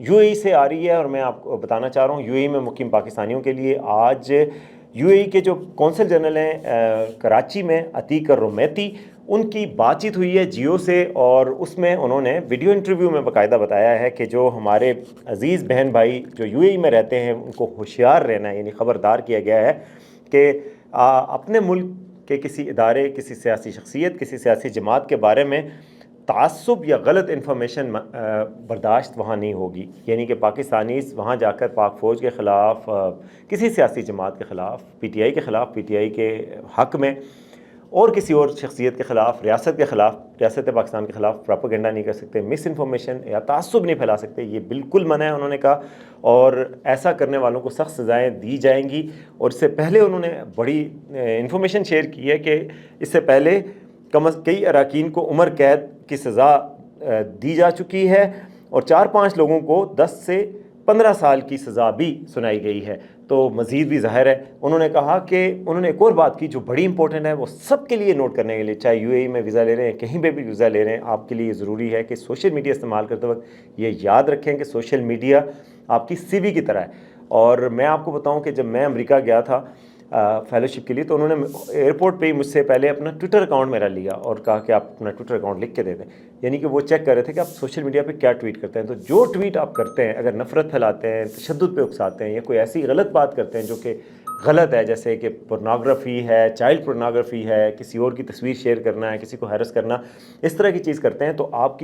UAE سے آ رہی ہے، اور میں آپ کو بتانا چاہ رہا ہوں UAE میں مقیم پاکستانیوں کے لیے آج UAE کے جو کونسل جنرل ہیں کراچی میں، عتیق الرمیتی، ان کی بات چیت ہوئی ہے جیو سے، اور اس میں انہوں نے ویڈیو انٹرویو میں باقاعدہ بتایا ہے کہ جو ہمارے عزیز بہن بھائی جو UAE میں رہتے ہیں ان کو ہوشیار رہنا ہے، یعنی خبردار کیا گیا ہے کہ اپنے ملک کے کسی ادارے، کسی سیاسی شخصیت، کسی سیاسی جماعت کے بارے میں تعصب یا غلط انفارمیشن برداشت وہاں نہیں ہوگی، یعنی کہ پاکستانیز وہاں جا کر پاک فوج کے خلاف، کسی سیاسی جماعت کے خلاف، PTI کے خلاف، PTI کے حق میں، اور کسی اور شخصیت کے خلاف، ریاست کے خلاف، ریاست پاکستان کے خلاف پراپیگنڈا نہیں کر سکتے، مس انفارمیشن یا تعصب نہیں پھیلا سکتے، یہ بالکل منع ہے انہوں نے کہا، اور ایسا کرنے والوں کو سخت سزائیں دی جائیں گی۔ اور اس سے پہلے انہوں نے بڑی انفارمیشن شیئر کی ہے کہ اس سے پہلے کئی اراکین کو عمر قید کی سزا دی جا چکی ہے، اور 4-5 لوگوں کو 10 سے 15 سال کی سزا بھی سنائی گئی ہے، تو مزید بھی ظاہر ہے۔ انہوں نے کہا کہ انہوں نے ایک اور بات کی جو بڑی امپورٹنٹ ہے، وہ سب کے لیے نوٹ کرنے کے لیے، چاہے UAE میں ویزا لے رہے ہیں، کہیں پہ بھی ویزا لے رہے ہیں، آپ کے لیے یہ ضروری ہے کہ سوشل میڈیا استعمال کرتے وقت یہ یاد رکھیں کہ سوشل میڈیا آپ کی CV کی طرح ہے۔ اور میں آپ کو بتاؤں کہ جب میں امریکہ گیا تھا فیلوشپ کے لیے، تو انہوں نے ایئرپورٹ پہ ہی مجھ سے پہلے اپنا ٹویٹر اکاؤنٹ میرا لیا اور کہا کہ آپ اپنا ٹویٹر اکاؤنٹ لکھ کے دے دیں، یعنی کہ وہ چیک کر رہے تھے کہ آپ سوشل میڈیا پہ کیا ٹویٹ کرتے ہیں، تو جو ٹویٹ آپ کرتے ہیں، اگر نفرت پھیلاتے ہیں، تشدد پہ اکساتے ہیں، یا کوئی ایسی غلط بات کرتے ہیں جو کہ غلط ہے، جیسے کہ پورنوگرافی ہے، چائلڈ پورنوگرافی ہے، کسی اور کی تصویر شیئر کرنا ہے، کسی کو ہیرس کرنا، اس طرح کی چیز کرتے ہیں، تو آپ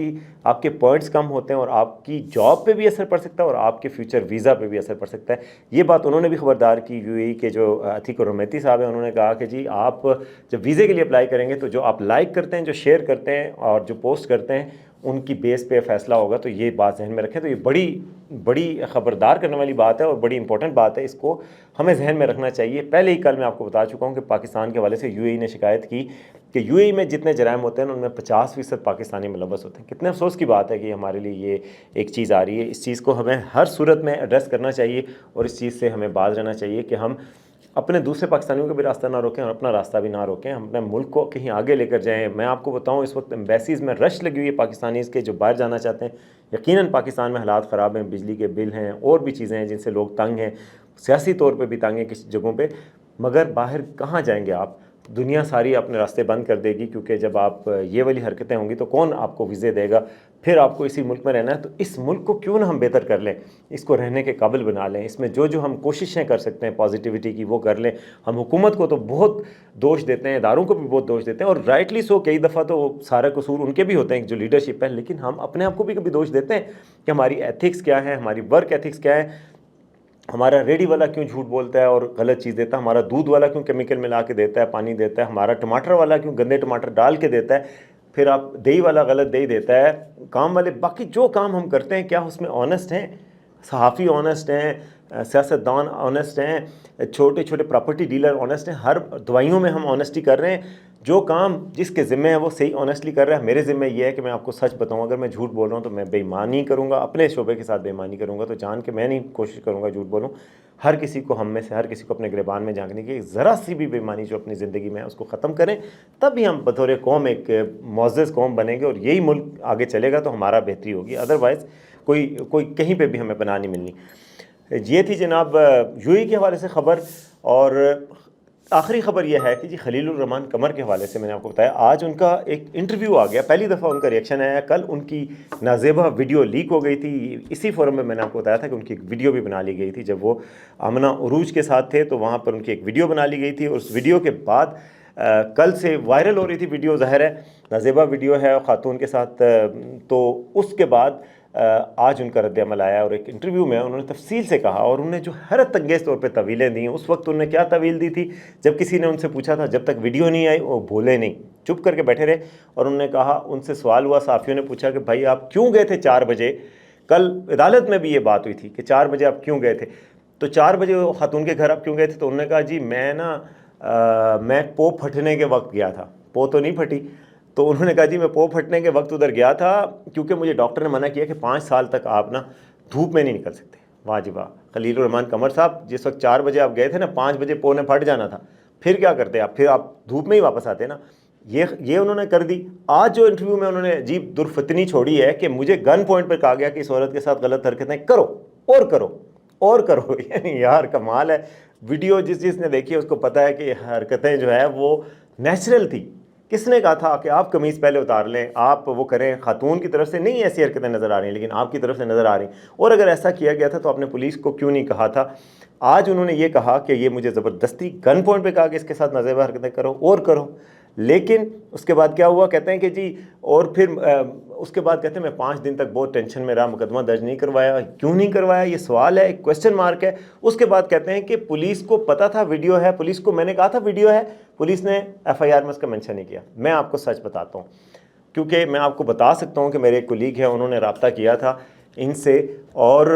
کے پوائنٹس کم ہوتے ہیں، اور آپ کی جاب پہ بھی اثر پڑ سکتا ہے، اور آپ کے فیوچر ویزا پہ بھی اثر پڑ سکتا ہے۔ یہ بات انہوں نے بھی خبردار کی، UAE کے جو عتیق الرمیتی صاحب ہیں، انہوں نے کہا کہ جی آپ جب ویزے کے لیے اپلائی کریں گے تو جو آپ لائک کرتے ہیں، جو شیئر کرتے ہیں، اور جو پوسٹ کرتے ہیں، ان کی بیس پہ فیصلہ ہوگا، تو یہ بات ذہن میں رکھیں۔ تو یہ بڑی خبردار کرنے والی بات ہے، اور بڑی امپورٹنٹ بات ہے، اس کو ہمیں ذہن میں رکھنا چاہیے۔ پہلے ہی کل میں آپ کو بتا چکا ہوں کہ پاکستان کے حوالے سے UAE نے شکایت کی کہ UAE میں جتنے جرائم ہوتے ہیں ان میں 50% پاکستانی ملوث ہوتے ہیں۔ کتنے افسوس کی بات ہے کہ ہمارے لیے یہ ایک چیز آ رہی ہے۔ اس چیز کو ہمیں ہر صورت میں ایڈریس کرنا چاہیے، اور اس چیز سے ہمیں باز رہنا چاہیے کہ ہم اپنے دوسرے پاکستانیوں کا بھی راستہ نہ روکیں، اور اپنا راستہ بھی نہ روکیں، ہم اپنے ملک کو کہیں آگے لے کر جائیں۔ میں آپ کو بتاؤں اس وقت ایمبیسیز میں رش لگی ہوئی ہے پاکستانیز کے جو باہر جانا چاہتے ہیں۔ یقیناً پاکستان میں حالات خراب ہیں، بجلی کے بل ہیں، اور بھی چیزیں ہیں جن سے لوگ تنگ ہیں، سیاسی طور پہ بھی تنگ ہیں کسی جگہوں پہ، مگر باہر کہاں جائیں گے آپ؟ دنیا ساری اپنے راستے بند کر دے گی، کیونکہ جب آپ یہ والی حرکتیں ہوں گی تو کون آپ کو ویزے دے گا؟ پھر آپ کو اسی ملک میں رہنا ہے، تو اس ملک کو کیوں نہ ہم بہتر کر لیں، اس کو رہنے کے قابل بنا لیں، اس میں جو ہم کوششیں کر سکتے ہیں پازیٹیوٹی کی وہ کر لیں۔ ہم حکومت کو تو بہت دوش دیتے ہیں، اداروں کو بھی بہت دوش دیتے ہیں، اور رائٹلی سو، کئی دفعہ تو سارا قصور ان کے بھی ہوتے ہیں جو لیڈرشپ ہے، لیکن ہم اپنے آپ کو بھی کبھی دوش دیتے ہیں کہ ہماری ایتھکس کیا ہے، ہماری ورک ایتھکس کیا ہے، ہمارا ریڈی والا کیوں جھوٹ بولتا ہے اور غلط چیز دیتا ہے، ہمارا دودھ والا کیوں کیمیکل ملا کے دیتا ہے، پانی دیتا ہے، ہمارا ٹماٹر والا کیوں گندے ٹماٹر ڈال کے دیتا ہے، پھر آپ دہی والا غلط دہی دیتا ہے، کام والے باقی جو کام ہم کرتے ہیں کیا اس میں آنیسٹ ہیں؟ صحافی آنیسٹ ہیں، سیاستدان آنیسٹ ہیں، چھوٹے چھوٹے پراپرٹی ڈیلر آنیسٹ ہیں، ہر دوائیوں میں ہم آنیسٹی کر رہے ہیں، جو کام جس کے ذمہ ہے وہ صحیح آنیسٹلی کر رہا ہے۔ میرے ذمہ یہ ہے کہ میں آپ کو سچ بتاؤں، اگر میں جھوٹ بول رہا ہوں تو میں بے ایمانی کروں گا، اپنے شعبے کے ساتھ بے ایمانی کروں گا، تو جان کے میں نہیں کوشش کروں گا جھوٹ بولوں۔ ہر کسی کو، ہم میں سے ہر کسی کو اپنے گریبان میں جھانکنے کی ذرا سی بھی بے ایمانی جو اپنی زندگی میں ہے اس کو ختم کریں، تب بھی ہم بطور قوم ایک معزز قوم بنیں گے، اور یہی ملک آگے چلے گا تو ہمارا بہتری ہوگی، ادروائز کوئی کہیں پہ بھی ہمیں بنا نہیں ملنی۔ یہ تھی جناب UAE کے حوالے سے خبر۔ اور آخری خبر یہ ہے کہ جی خلیل الرحمان قمر کے حوالے سے میں نے آپ کو بتایا، آج ان کا ایک انٹرویو آ گیا، پہلی دفعہ ان کا ریئیکشن آیا۔ کل ان کی نازیبہ ویڈیو لیک ہو گئی تھی، اسی فورم میں نے آپ کو بتایا تھا کہ ان کی ایک ویڈیو بھی بنا لی گئی تھی، جب وہ آمنہ عروج کے ساتھ تھے تو وہاں پر ان کی ایک ویڈیو بنا لی گئی تھی، اور اس ویڈیو کے بعد کل سے وائرل ہو رہی تھی ویڈیو، ظاہر ہے نازیبہ ویڈیو ہے خاتون کے ساتھ، تو اس کے بعد آج ان کا رد عمل آیا، اور ایک انٹرویو میں انہوں نے تفصیل سے کہا، اور انہوں نے جو حیرت انگیز طور پہ طویلیں دیں۔ اس وقت انہوں نے کیا طویل دی تھی؟ جب کسی نے ان سے پوچھا تھا، جب تک ویڈیو نہیں آئی وہ بھولے نہیں، چپ کر کے بیٹھے رہے، اور انہوں نے کہا، ان سے سوال ہوا، صحافیوں نے پوچھا کہ بھائی آپ کیوں گئے تھے 4 بجے؟ کل عدالت میں بھی یہ بات ہوئی تھی کہ 4 بجے آپ کیوں گئے تھے، تو 4 بجے خاتون کے گھر آپ کیوں گئے تھے؟ تو انہوں نے کہا جی میں پو پھٹنے کے وقت گیا تھا، پو تو نہیں پھٹی۔ تو انہوں نے کہا جی میں پو پھٹنے کے وقت ادھر گیا تھا کیونکہ مجھے ڈاکٹر نے منع کیا کہ 5 سال تک آپ نا دھوپ میں نہیں نکل سکتے۔ واہ جی واہ، خلیل الرحمان قمر صاحب، جس وقت 4 بجے آپ گئے تھے نا، 5 بجے پو نے پھٹ جانا تھا، پھر کیا کرتے آپ؟ پھر آپ دھوپ میں ہی واپس آتے نا۔ یہ انہوں نے کر دی۔ آج جو انٹرویو میں انہوں نے عجیب درفتنی چھوڑی ہے کہ مجھے گن پوائنٹ پہ کہا گیا کہ اس عورت کے ساتھ غلط حرکتیں کرو اور کرو اور کرو یعنی یار کمال ہے۔ ویڈیو جس نے دیکھی ہے اس کو پتہ ہے کہ یہ حرکتیں جو ہے وہ نیچرل تھی۔ کس نے کہا تھا کہ آپ قمیض پہلے اتار لیں، آپ وہ کریں؟ خاتون کی طرف سے نہیں ایسی حرکتیں نظر آ رہی ہیں، لیکن آپ کی طرف سے نظر آ رہی ہیں۔ اور اگر ایسا کیا گیا تھا تو آپ نے پولیس کو کیوں نہیں کہا تھا؟ آج انہوں نے یہ کہا کہ یہ مجھے زبردستی گن پوائنٹ پہ کہا کہ اس کے ساتھ نازیبہ حرکتیں کرو اور کرو، لیکن اس کے بعد کیا ہوا؟ کہتے ہیں کہ جی، اور پھر اس کے بعد کہتے ہیں میں 5 دن تک بہت ٹینشن میں رہا، مقدمہ درج نہیں کروایا۔ کیوں نہیں کروایا؟ یہ سوال ہے، ایک کویسچن مارک ہے۔ اس کے بعد کہتے ہیں کہ پولیس کو پتہ تھا ویڈیو ہے، پولیس کو میں نے کہا تھا ویڈیو ہے، پولیس نے ایف آئی آر میں اس کا مینشن نہیں کیا۔ میں آپ کو سچ بتاتا ہوں، کیونکہ میں آپ کو بتا سکتا ہوں کہ میرے ایک کولیگ ہیں، انہوں نے رابطہ کیا تھا ان سے، اور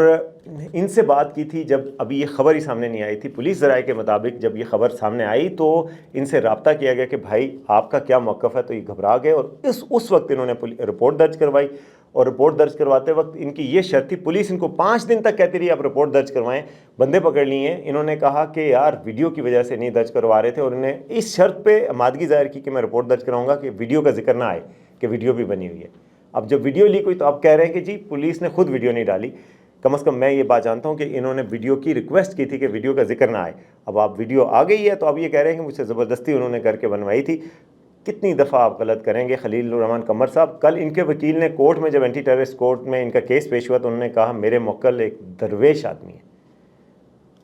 ان سے بات کی تھی جب ابھی یہ خبر ہی سامنے نہیں آئی تھی۔ پولیس ذرائع کے مطابق جب یہ خبر سامنے آئی تو ان سے رابطہ کیا گیا کہ بھائی آپ کا کیا موقف ہے، تو یہ گھبرا گئے، اور اس وقت انہوں نے رپورٹ درج کروائی۔ اور رپورٹ درج کرواتے وقت ان کی یہ شرط تھی، پولیس ان کو 5 دن تک کہتی رہی آپ رپورٹ درج کروائیں، بندے پکڑ لیے۔ انہوں نے کہا کہ یار ویڈیو کی وجہ سے نہیں درج کروا رہے تھے، اور انہوں نے اس شرط پہ آمادگی ظاہر کی کہ میں رپورٹ درج کراؤں گا کہ ویڈیو کا ذکر نہ آئے، کہ ویڈیو بھی بنی ہوئی ہے۔ اب جب ویڈیو لیک ہوئی تو آپ کہہ رہے ہیں کہ جی پولیس نے خود ویڈیو نہیں ڈالی۔ کم از کم میں یہ بات جانتا ہوں کہ انہوں نے ویڈیو کی ریکویسٹ کی تھی کہ ویڈیو کا ذکر نہ آئے۔ اب آپ ویڈیو آ گئی ہے تو اب یہ کہہ رہے ہیں کہ مجھ سے زبردستی انہوں نے کر کے بنوائی تھی۔ کتنی دفعہ آپ غلط کریں گے خلیل الرحمان قمر صاحب؟ کل ان کے وکیل نے کورٹ میں، جب اینٹی ٹیررسٹ کورٹ میں ان کا کیس پیش ہوا تو انہوں نے کہا میرے موکل ایک درویش آدمی ہے۔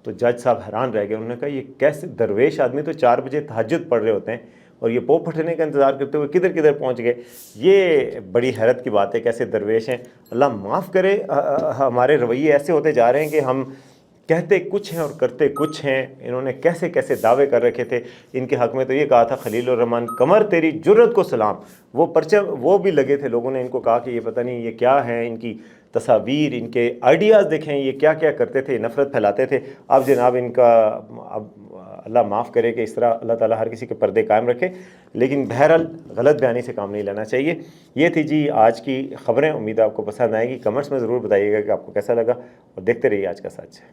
تو جج صاحب حیران رہ گئے، انہوں نے کہا یہ کیسے درویش آدمی؟ تو 4 بجے تہجد پڑھ رہے ہوتے ہیں اور یہ پوپ پھٹنے کا انتظار کرتے ہوئے کدھر کدھر پہنچ گئے۔ یہ بڑی حیرت کی بات ہے، کیسے درویش ہیں۔ اللہ معاف کرے، ہمارے رویے ایسے ہوتے جا رہے ہیں کہ ہم کہتے کچھ ہیں اور کرتے کچھ ہیں۔ انہوں نے کیسے کیسے دعوے کر رکھے تھے ان کے حق میں، تو یہ کہا تھا خلیل الرحمان قمر تیری جرت کو سلام۔ وہ پرچم وہ بھی لگے تھے، لوگوں نے ان کو کہا کہ یہ پتہ نہیں یہ کیا ہے، ان کی تصاویر، ان کے آئیڈیاز دیکھیں، یہ کیا کیا کرتے تھے، نفرت پھیلاتے تھے۔ اب جناب ان کا، اب اللہ معاف کرے کہ اس طرح اللہ تعالیٰ ہر کسی کے پردے قائم رکھے، لیکن بہرحال غلط بیانی سے کام نہیں لینا چاہیے۔ یہ تھی جی آج کی خبریں، امید ہے آپ کو پسند آئیں گی۔ کمنٹس میں ضرور بتائیے گا کہ آپ کو کیسا لگا، اور دیکھتے رہیے آج کا سچ ہے۔